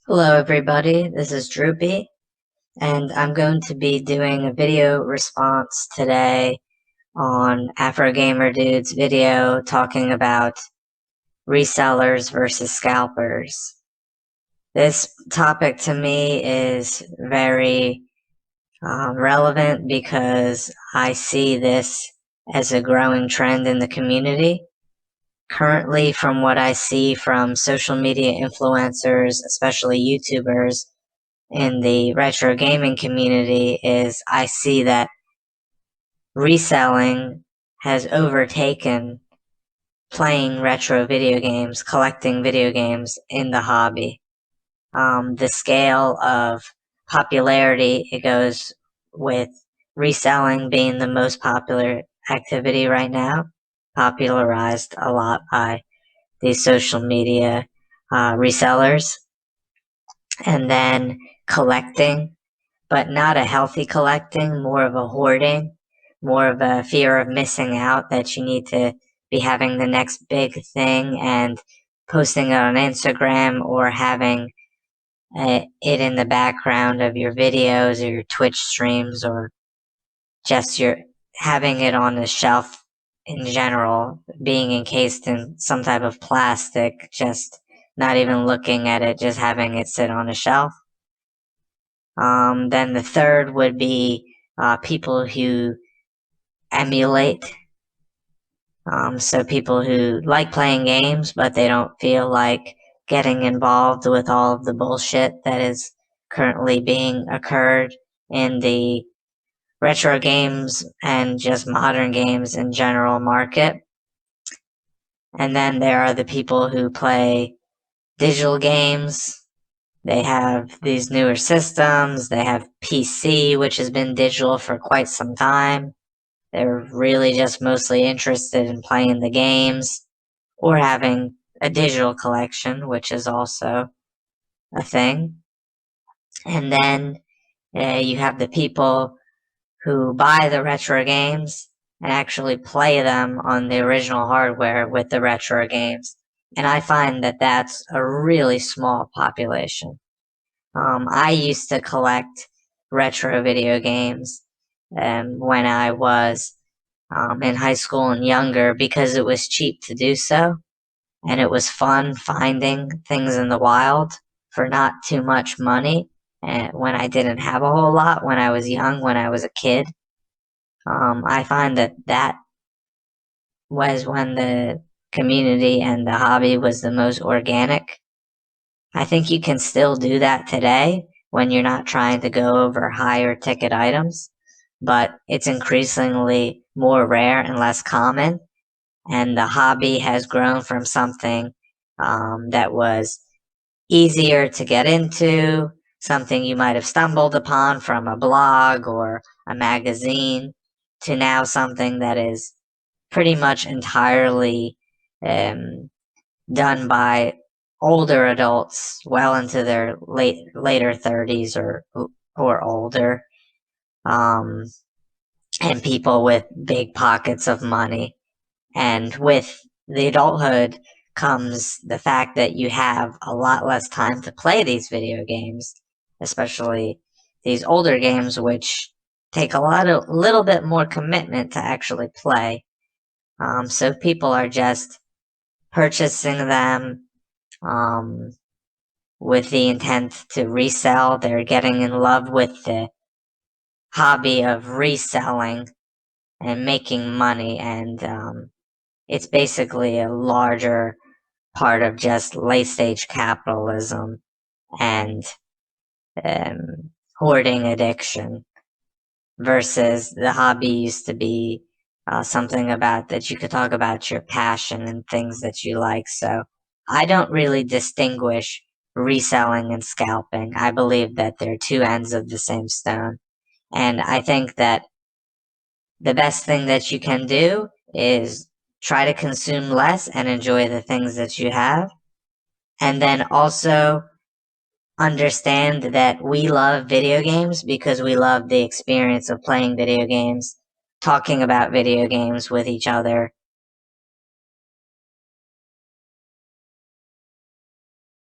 Hello everybody, this is Droopy, and I'm going to be doing a video response today on AfroGamerDude's video talking about resellers versus scalpers. This topic to me is very relevant because I see this as a growing trend in the community. Currently, from what I see from social media influencers, especially YouTubers, in the retro gaming community is I see that reselling has overtaken playing retro video games, collecting video games in the hobby. The scale of popularity, it goes with reselling being the most popular activity right now, popularized a lot by these social media resellers. And then collecting, but not a healthy collecting, more of a hoarding, more of a fear of missing out that you need to be having the next big thing and posting it on Instagram or having it in the background of your videos or your Twitch streams or just your having it on the shelf in general, being encased in some type of plastic, just not even looking at it, just having it sit on a shelf. Then the third would be people who emulate. So people who like playing games, but they don't feel like getting involved with all of the bullshit that is currently being occurred in the retro games and just modern games in general market. And then there are the people who play digital games. They have these newer systems. They have PC, which has been digital for quite some time. They're really just mostly interested in playing the games or having a digital collection, which is also a thing. And then you have the people who buy the retro games and actually play them on the original hardware with the retro games. And I find that that's a really small population. I used to collect retro video games when I was in high school and younger because it was cheap to do so, and it was fun finding things in the wild for not too much money. And when I didn't have a whole lot, when I was young, when I was a kid, I find that that was when the community and the hobby was the most organic. I think you can still do that today when you're not trying to go over higher ticket items, but it's increasingly more rare and less common. And the hobby has grown from something that was easier to get into, something you might have stumbled upon from a blog or a magazine, to now something that is pretty much entirely um, done by older adults, well into their later 30s or older, um, and people with big pockets of money. And with the adulthood comes the fact that you have a lot less time to play these video games, especially these older games, which take a little bit more commitment to actually play. So people are just purchasing them um, with the intent to resell. They're getting in love with the hobby of reselling and making money, and it's basically a larger part of just late stage capitalism and hoarding addiction versus the hobby used to be something about that you could talk about your passion and things that you like. So I don't really distinguish reselling and scalping. I believe that they're two ends of the same stone. And I think that the best thing that you can do is try to consume less and enjoy the things that you have. And then also understand that we love video games because we love the experience of playing video games, talking about video games with each other,